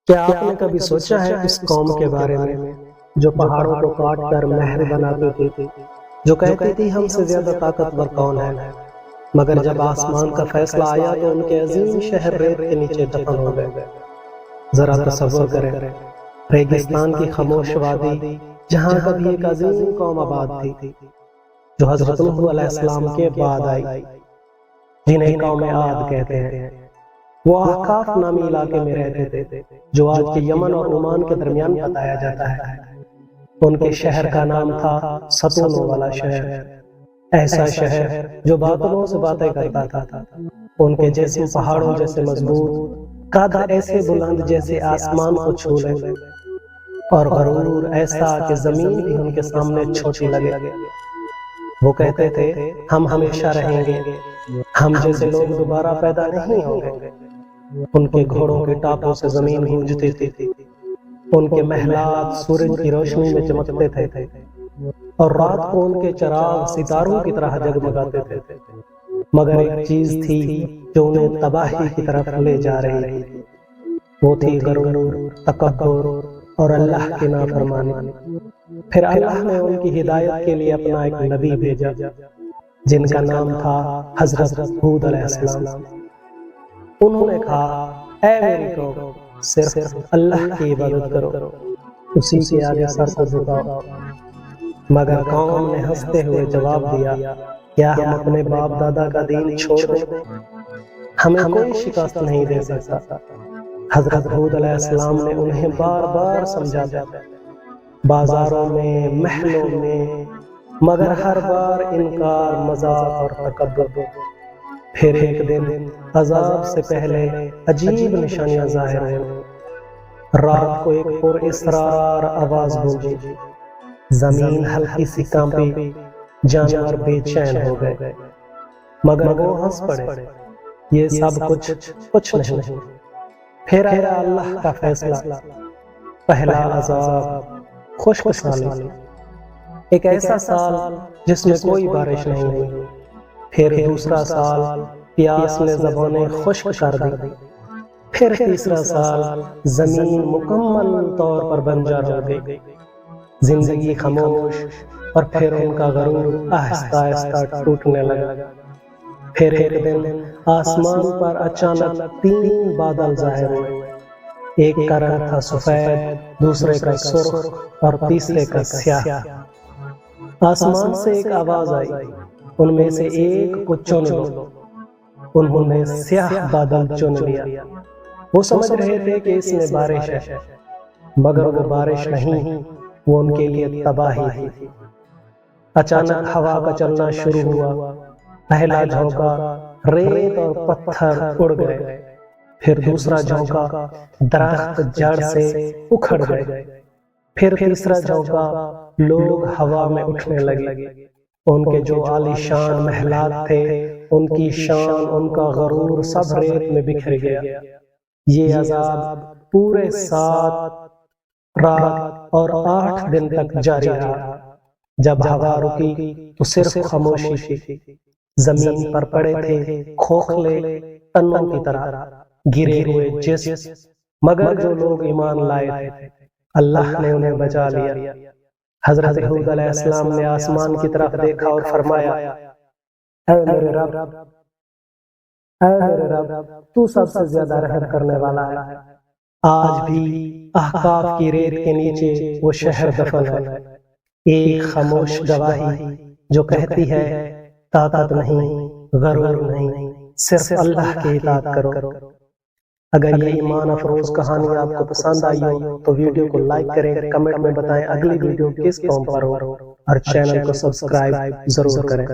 کیا آپ نے کبھی سوچا ہے اس قوم کے بارے میں جو پہاڑوں کو کاٹ کر محل بناتی تھی، جو کہتی تھی ہم سے زیادہ طاقتور کون ہے، مگر جب آسمان کا فیصلہ آیا تو ان کے عظیم شہر ریت کے نیچے دفن ہو گئے۔ ذرا تصور کریں، ریگستان کی خاموش وادی جہاں کبھی ایک عظیم قوم آباد تھی، جو حضرت نوح علیہ السلام کے بعد آئی، جنہیں قوم عاد کہتے ہیں۔ وہ احقاف نامی علاقے میں رہتے تھے، جو آج کے یمن اور عمان کے درمیان بتایا جاتا ہے۔ ان کے شہر کا نام تھا ستونوں والا شہر، ایسا شہر جو باطلوں سے باتیں کرتا تھا۔ ان کے جسم پہاڑوں جیسے مضبوط، قد ایسے بلند جیسے آسمان کو چھو لے، اور غرور ایسا کہ زمین بھی ان کے سامنے چھوٹی لگے۔ وہ کہتے تھے ہم ہمیشہ رہیں گے، ہم جیسے لوگ دوبارہ پیدا نہیں ہوں گے۔ ان کے گھوڑوں کے ٹاپوں سے زمین گونجتی تھی، ان کے محلات سورج کی روشنی میں چمکتے تھے، اور رات کو ان کے چراغ ستاروں کی طرح جگمگاتے تھے۔ مگر ایک چیز تھی جو انہیں تباہی کی طرف لے جا رہی تھی، وہ تھی غرور، تکبر اور اللہ کی نافرمانی۔ پھر اللہ نے ان کی ہدایت کے لیے اپنا ایک نبی بھیجا، جن کا نام تھا حضرت ہود علیہ السلام۔ انہوں نے کہا، اے میری قوم، صرف اللہ کی عبادت کرو، اسی کے آگے سر کو جھکاؤ۔ مگر قوم نے ہنستے ہوئے جواب دیا، کیا ہم اپنے باپ دادا کا دین چھوڑ دیں؟ ہمیں کوئی شکست نہیں دے سکتا۔ حضرت ہود علیہ السلام نے انہیں بار بار سمجھایا، بازاروں میں، محلوں میں، مگر ہر بار انکار، مذاق اور تکبر۔ پھر ایک دن عذاب سے پہلے عجیب نشانیاں ظاہر ہوئیں۔ رات کو ایک پر اسرار آواز گونجی، زمین ہلکی سی کانپی، جانور بے چین ہو گئے۔ مگر وہ ہنس پڑے، یہ سب کچھ نہیں۔ پھر آیا اللہ کا فیصلہ، پہلا عذاب، خشک سالی، ایک ایسا سال جس میں کوئی بارش نہیں ہوئی۔ پھر دوسرا سال، پیاس نے زبانیں خشک کر دی۔ پھر تیسرا سال، زمین مکمل طور پر بنجر ہو گئی، زندگی خاموش، اور پھر ان کا غرور آہستہ آہستہ ٹوٹنے لگا۔ پھر ایک دن آسمان پر اچانک 3 بادل ظاہر ہوئے، ایک کا رنگ تھا سفید، دوسرے کا سرخ اور تیسرے کا سیاہ۔ آسمان سے ایک آواز آئی، ان میں سے ایک کو چن لو۔ انہوں نے سیاہ بادل چن لیا۔ وہ سمجھ رہے تھے کہ اس میں بارش ہے، مگر وہ بارش نہیں، وہ ان کے لیے تباہی تھی۔ اچانک ہوا کا چلنا شروع ہوا، پہلا جھونکا، ریت اور پتھر اڑ گئے۔ پھر دوسرا جھونکا، درخت جڑ سے اکھڑ گئے۔ پھر تیسرا جھونکا، لوگ ہوا میں اٹھنے لگے۔ ان کے جو عالی شان محلات تھے، ان کی شان، ان کا غرور سب ریت میں بکھر گیا۔ یہ عذاب پورے 7 رات اور 8 دن تک جاری رہا۔ جب ہوا رکی تو صرف خاموشی تھی۔ زمین پر پڑے تھے کھوکھلے تنوں کی طرح گرے ہوئے جسم، مگر جو لوگ ایمان لائے تھے اللہ نے انہیں بچا لیا۔ حضرت ہود علیہ السلام نے آسمان کی طرف دیکھا اور فرمایا، اے میرے رب، اے میرے رب، تو سب سے زیادہ رحم کرنے والا ہے۔ آج بھی احقاف کی ریت کے نیچے وہ شہر دفن ہے، ایک خاموش گواہی جو کہتی ہے، طاقت نہیں، غرور نہیں، صرف اللہ کی اطاعت کرو۔ اگر یہ ایمان افروز کہانی آپ کو پسند آئی ہو تو ویڈیو کو لائک کریں، کمنٹ میں بتائیں اگلی ویڈیو کس قوم پر ہو، اور چینل کو سبسکرائب ضرور کریں۔